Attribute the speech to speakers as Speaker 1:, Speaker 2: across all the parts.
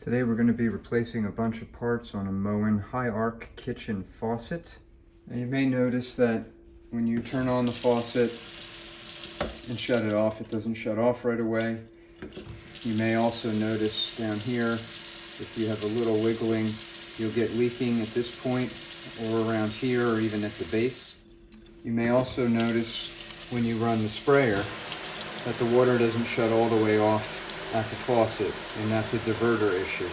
Speaker 1: Today we're going to be replacing a bunch of parts on a Moen High Arc kitchen faucet. Now you may notice that when you turn on the faucet and shut it off, it doesn't shut off right away. You may also notice down here, if you have a little wiggling, you'll get leaking at this point or around here or even at the base. You may also notice when you run the sprayer that the water doesn't shut all the way off at the faucet, and that's a diverter issue.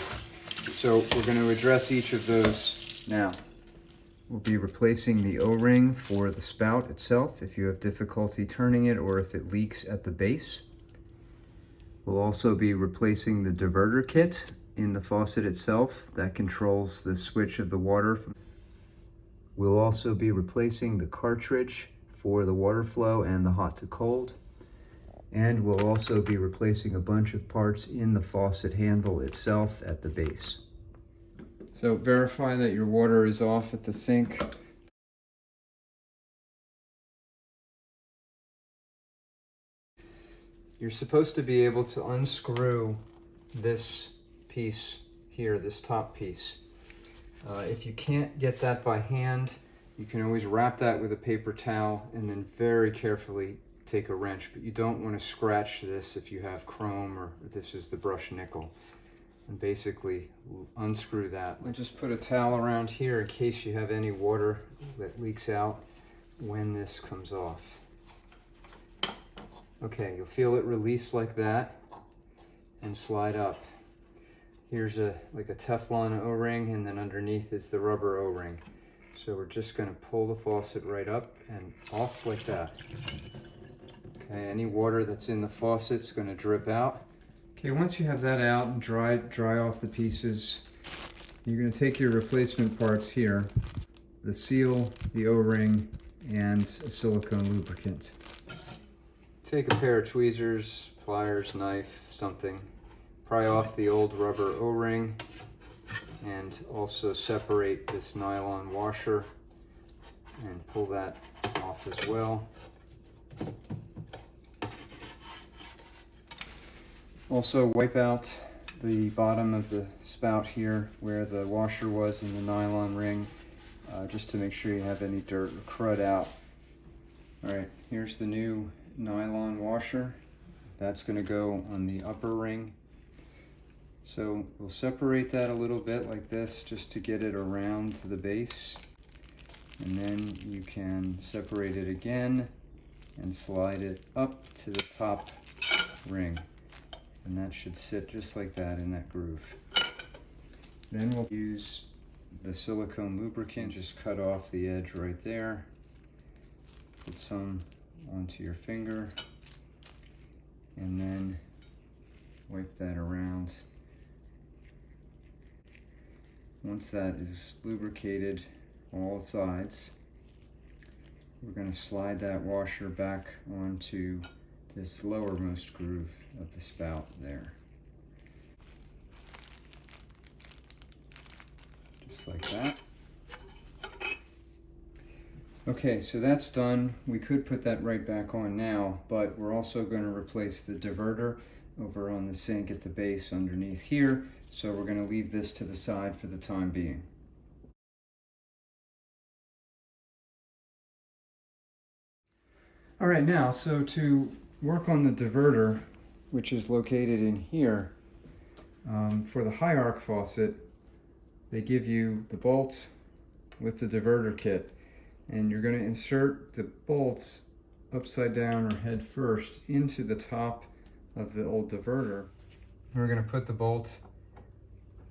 Speaker 1: So we're going to address each of those now. We'll be replacing the O-ring for the spout itself if you have difficulty turning it or if it leaks at the base. We'll also be replacing the diverter kit in the faucet itself that controls the switch of the water. We'll also be replacing the cartridge for the water flow and the hot to cold. And we'll also be replacing a bunch of parts in the faucet handle itself at the base. So verify that your water is off at the sink. You're supposed to be able to unscrew this piece here, this top piece. If you can't get that by hand, you can always wrap that with a paper towel and then very carefully take a wrench, but you don't want to scratch this if you have chrome or this is the brushed nickel. And basically unscrew that. I just put a towel around here in case you have any water that leaks out when this comes off. Okay, you'll feel it release like that and slide up. Here's like a Teflon O-ring, and then underneath is the rubber O-ring. So we're just going to pull the faucet right up and off like that. Okay, any water that's in the faucet is going to drip out. Okay, once you have that out and dry off the pieces, you're going to take your replacement parts here, the seal, the O-ring, and a silicone lubricant. Take a pair of tweezers, pliers, knife, something. Pry off the old rubber O-ring and also separate this nylon washer and pull that off as well. Also wipe out the bottom of the spout here where the washer was in the nylon ring, just to make sure you have any dirt or crud out. Alright, here's the new nylon washer. That's going to go on the upper ring. So we'll separate that a little bit like this just to get it around the base. And then you can separate it again and slide it up to the top ring. And that should sit just like that in that groove. Then we'll use the silicone lubricant, just cut off the edge right there. Put some onto your finger and then wipe that around. Once that is lubricated all sides, we're going to slide that washer back onto this lowermost groove of the spout there. Just like that. Okay, so that's done. We could put that right back on now, but we're also going to replace the diverter over on the sink at the base underneath here. So we're going to leave this to the side for the time being. All right, now, so to work on the diverter, which is located in here, for the High Arc faucet, they give you the bolt with the diverter kit, and you're going to insert the bolts upside down or head first into the top of the old diverter. We're going to put the bolt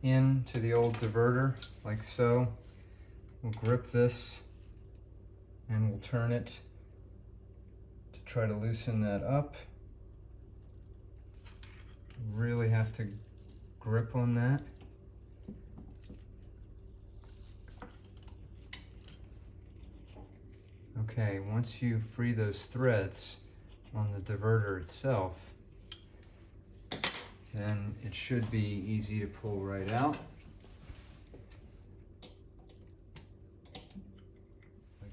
Speaker 1: into the old diverter like so. We'll grip this and we'll turn it to try to loosen that up. Really have to grip on that. Okay, once you free those threads on the diverter itself, then it should be easy to pull right out.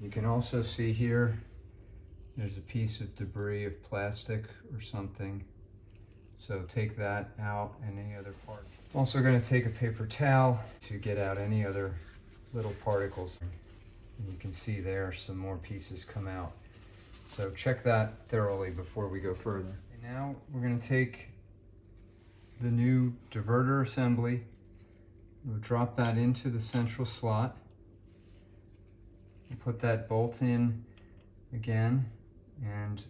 Speaker 1: You can also see here, there's a piece of debris of plastic or something. So take that out and any other part. Also going to take a paper towel to get out any other little particles. And you can see there some more pieces come out. So check that thoroughly before we go further. And now we're going to take the new diverter assembly. We'll drop that into the central slot. We'll put that bolt in again and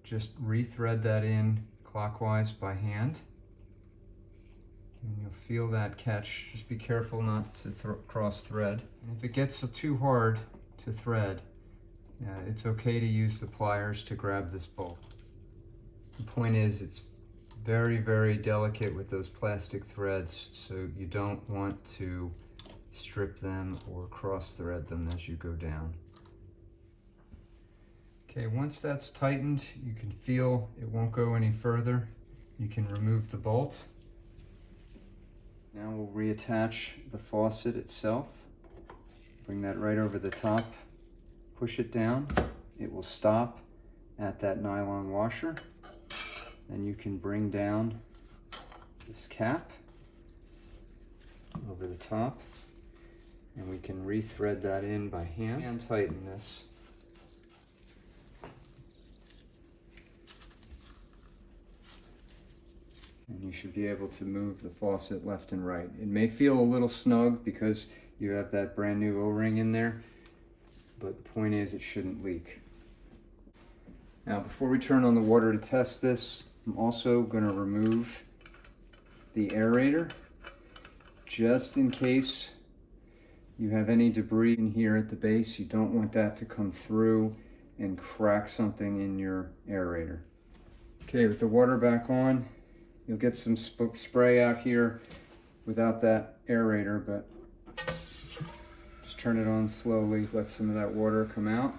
Speaker 1: just re-thread that in clockwise by hand. And you'll feel that catch. Just be careful not to cross thread. And if it gets too hard to thread, it's okay to use the pliers to grab this bolt. The point is, it's very, very delicate with those plastic threads, so you don't want to strip them or cross thread them as you go down. Okay, once that's tightened, you can feel it won't go any further. You can remove the bolt. Now we'll reattach the faucet itself. Bring that right over the top, push it down. It will stop at that nylon washer. Then you can bring down this cap over the top, and we can re-thread that in by hand and tighten this. And you should be able to move the faucet left and right. It may feel a little snug because you have that brand new O-ring in there, but the point is it shouldn't leak. Now before we turn on the water to test this, I'm also going to remove the aerator just in case you have any debris in here at the base. You don't want that to come through and crack something in your aerator. Okay, with the water back on, you'll get some spray out here without that aerator, but just turn it on slowly, let some of that water come out.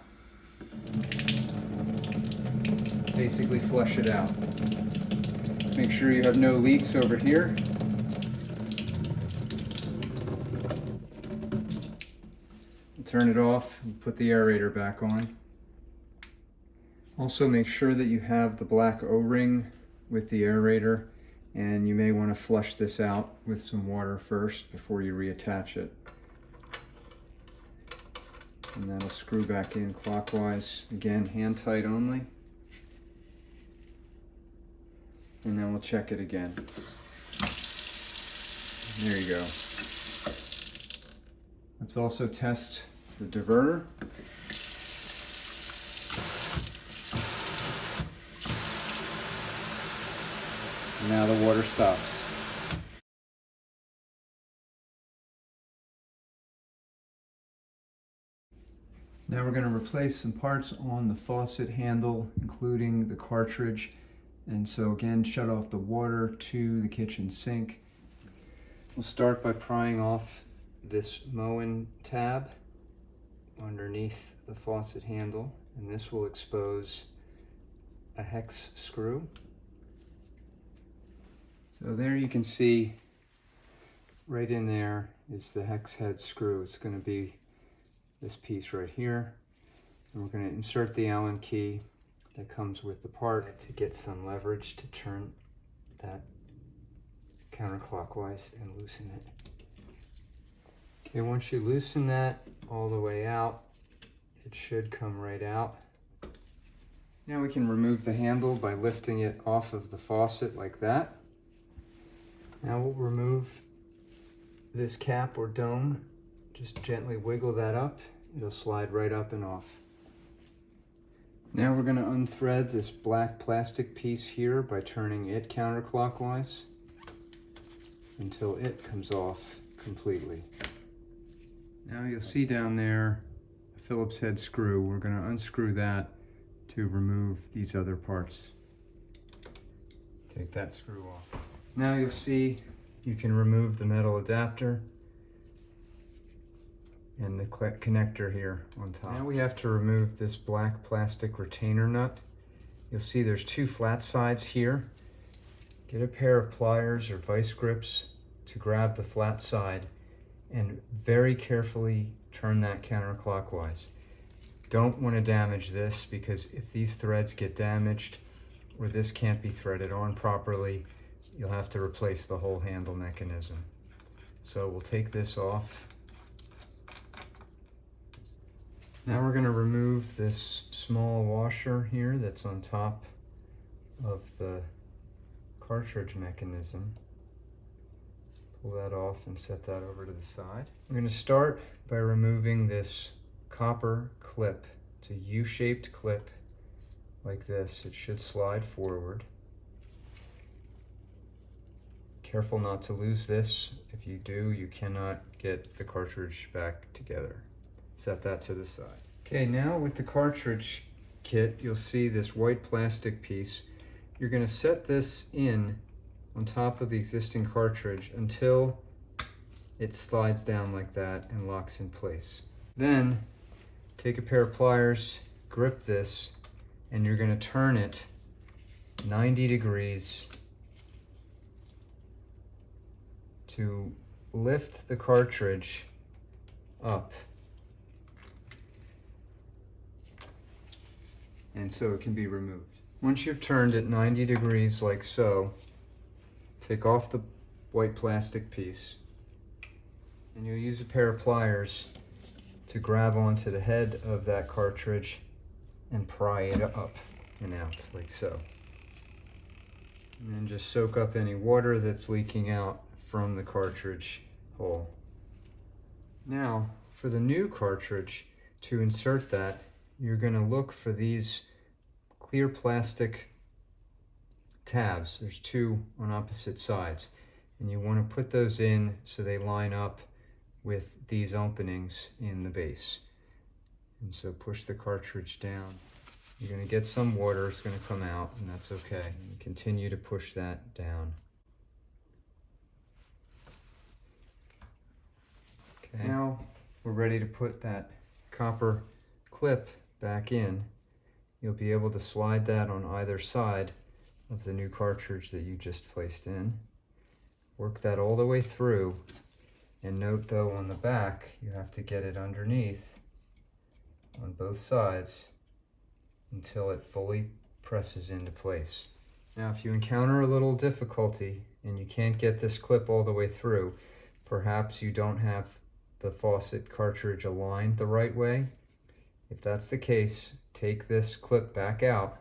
Speaker 1: Basically flush it out. Make sure you have no leaks over here. Turn it off and put the aerator back on. Also make sure that you have the black O-ring with the aerator, and you may want to flush this out with some water first before you reattach it. And that'll screw back in clockwise. Again, hand tight only. And then we'll check it again. There you go. Let's also test the diverter. And now the water stops. Now we're going to replace some parts on the faucet handle, including the cartridge. And so again, shut off the water to the kitchen sink. We'll start by prying off this Moen tab underneath the faucet handle, and this will expose a hex screw. So there you can see right in there is the hex head screw. It's going to be this piece right here, and we're going to insert the Allen key that comes with the part to get some leverage to turn that counterclockwise and loosen it. Okay, once you loosen that all the way out, it should come right out. Now we can remove the handle by lifting it off of the faucet like that. Now we'll remove this cap or dome. Just gently wiggle that up. It'll slide right up and off. Now we're going to unthread this black plastic piece here by turning it counterclockwise until it comes off completely. Now you'll see down there a Phillips head screw. We're going to unscrew that to remove these other parts. Take that screw off. Now you'll see you can remove the metal adapter and the connector here on top. Now we have to remove this black plastic retainer nut. You'll see there's two flat sides here. Get a pair of pliers or vice grips to grab the flat side and very carefully turn that counterclockwise. Don't want to damage this, because if these threads get damaged or this can't be threaded on properly, you'll have to replace the whole handle mechanism. So we'll take this off. Now we're going to remove this small washer here that's on top of the cartridge mechanism. Pull that off and set that over to the side. We're going to start by removing this copper clip. It's a U-shaped clip like this. It should slide forward. Careful not to lose this. If you do, you cannot get the cartridge back together. Set that to the side. Okay, now with the cartridge kit, you'll see this white plastic piece. You're going to set this in on top of the existing cartridge until it slides down like that and locks in place. Then take a pair of pliers, grip this, and you're going to turn it 90 degrees to lift the cartridge up, and so it can be removed. Once you've turned it 90 degrees like so, take off the white plastic piece, and you'll use a pair of pliers to grab onto the head of that cartridge and pry it up and out like so. And then just soak up any water that's leaking out from the cartridge hole. Now, for the new cartridge, to insert that, you're going to look for these clear plastic tabs. There's two on opposite sides, and you want to put those in so they line up with these openings in the base. And so push the cartridge down. You're going to get some water, it's going to come out, and that's okay. And continue to push that down. Okay. Now we're ready to put that copper clip back in. You'll be able to slide that on either side of the new cartridge that you just placed in. Work that all the way through, and note though on the back you have to get it underneath on both sides until it fully presses into place. Now if you encounter a little difficulty and you can't get this clip all the way through, perhaps you don't have the faucet cartridge aligned the right way. If that's the case, take this clip back out,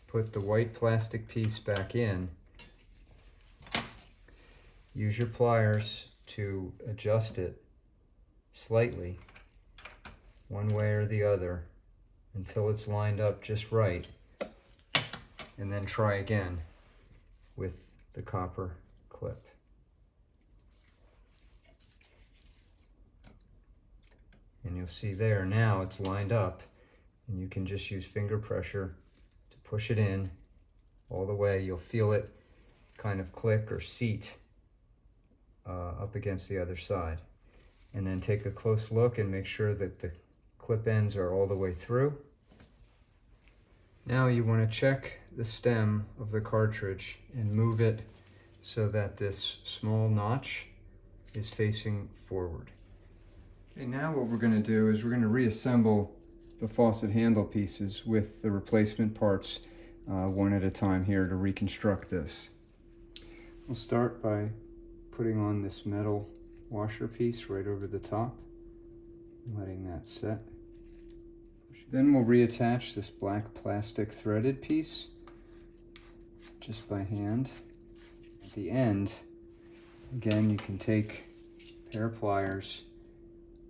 Speaker 1: put the white plastic piece back in, use your pliers to adjust it slightly one way or the other until it's lined up just right, and then try again with the copper clip. And you'll see there now it's lined up, and you can just use finger pressure to push it in all the way. You'll feel it kind of click or seat up against the other side. And then take a close look and make sure that the clip ends are all the way through. Now you want to check the stem of the cartridge and move it so that this small notch is facing forward. Okay, now what we're going to do is we're going to reassemble the faucet handle pieces with the replacement parts one at a time here to reconstruct this. We'll start by putting on this metal washer piece right over the top and letting that set. Then we'll reattach this black plastic threaded piece just by hand. At the end, again, you can take a pair of pliers,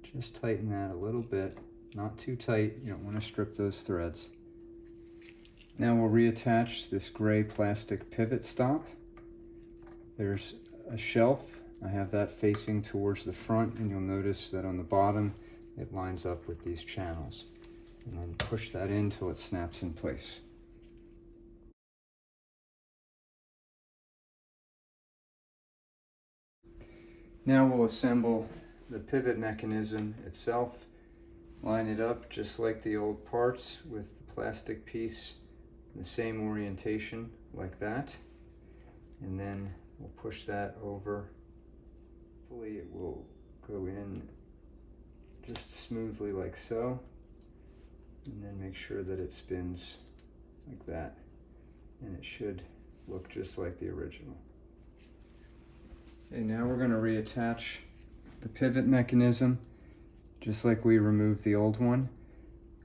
Speaker 1: just tighten that a little bit, not too tight, you don't want to strip those threads. Now we'll reattach this gray plastic pivot stop. There's a shelf, I have that facing towards the front, and you'll notice that on the bottom it lines up with these channels. And then push that in until it snaps in place. Now we'll assemble the pivot mechanism itself. Line it up just like the old parts with the plastic piece in the same orientation like that. And then we'll push that over. Hopefully it will go in just smoothly like so. And then make sure that it spins like that. And it should look just like the original. Okay, now we're going to reattach the pivot mechanism just like we removed the old one.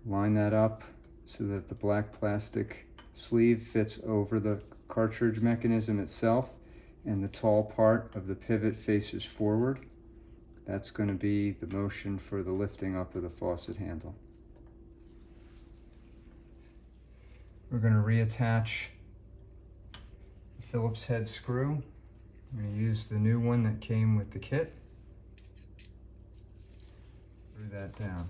Speaker 1: Line that up so that the black plastic sleeve fits over the cartridge mechanism itself and the tall part of the pivot faces forward. That's going to be the motion for the lifting up of the faucet handle. We're going to reattach the Phillips head screw. I'm going to use the new one that came with the kit. Screw that down.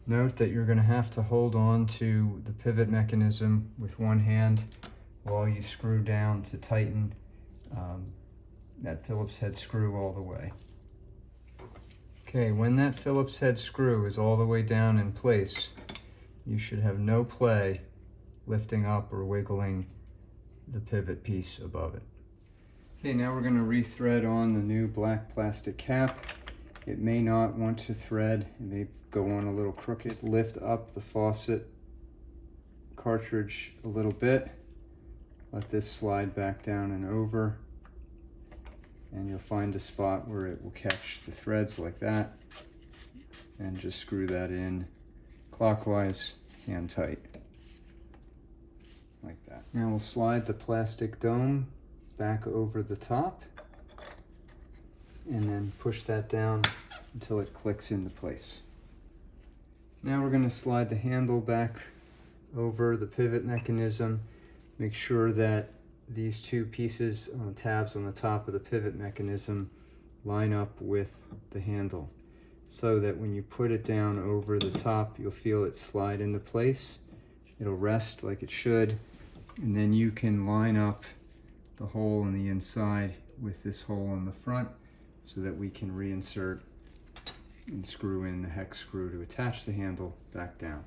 Speaker 1: Note that you're going to have to hold on to the pivot mechanism with one hand while you screw down to tighten that Phillips head screw all the way. Okay, when that Phillips head screw is all the way down in place, you should have no play lifting up or wiggling the pivot piece above it. Okay, now we're going to rethread on the new black plastic cap. It may not want to thread, it may go on a little crooked. Just lift up the faucet cartridge a little bit. Let this slide back down and over, and you'll find a spot where it will catch the threads like that, and just screw that in clockwise, hand tight, like that. Now we'll slide the plastic dome back over the top and then push that down until it clicks into place. Now we're going to slide the handle back over the pivot mechanism. Make sure that these two pieces, tabs on the top of the pivot mechanism, line up with the handle so that when you put it down over the top, you'll feel it slide into place. It'll rest like it should, and then you can line up the hole in the inside with this hole in the front so that we can reinsert and screw in the hex screw to attach the handle back down.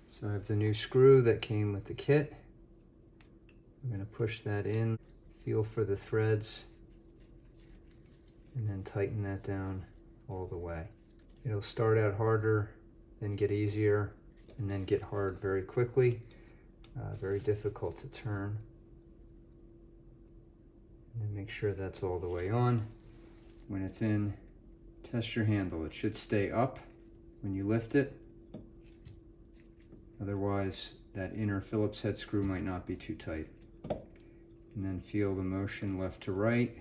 Speaker 1: So I have the new screw that came with the kit. I'm going to push that in, feel for the threads, and then tighten that down all the way. It'll start out harder, then get easier, and then get hard very quickly. Very difficult to turn. And then make sure that's all the way on. When it's in, test your handle. It should stay up when you lift it. Otherwise, that inner Phillips head screw might not be too tight. And then feel the motion left to right.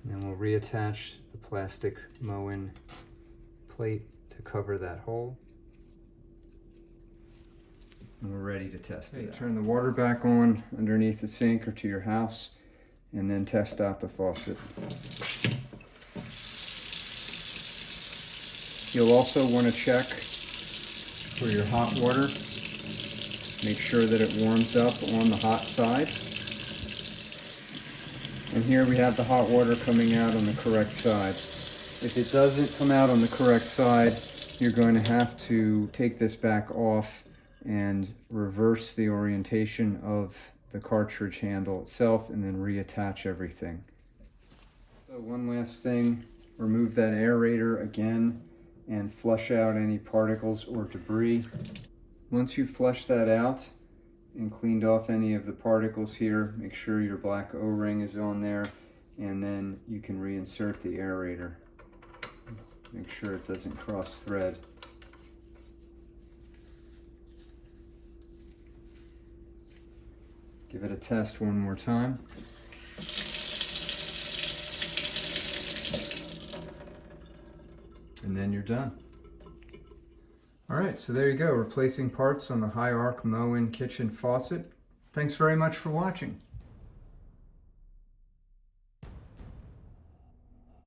Speaker 1: And then we'll reattach the plastic Moen plate to cover that hole. And we're ready to test it. Turn the water back on underneath the sink or to your house, and then test out the faucet. You'll also want to check for your hot water. Make sure that it warms up on the hot side. And here we have the hot water coming out on the correct side. If it doesn't come out on the correct side, you're going to have to take this back off and reverse the orientation of the cartridge handle itself and then reattach everything. So one last thing, remove that aerator again and flush out any particles or debris. Once you flush that out and cleaned off any of the particles here, make sure your black O-ring is on there, and then you can reinsert the aerator. Make sure it doesn't cross thread. Give it a test one more time. And then you're done. Alright, so there you go, replacing parts on the High Arc Moen kitchen faucet. Thanks very much for watching.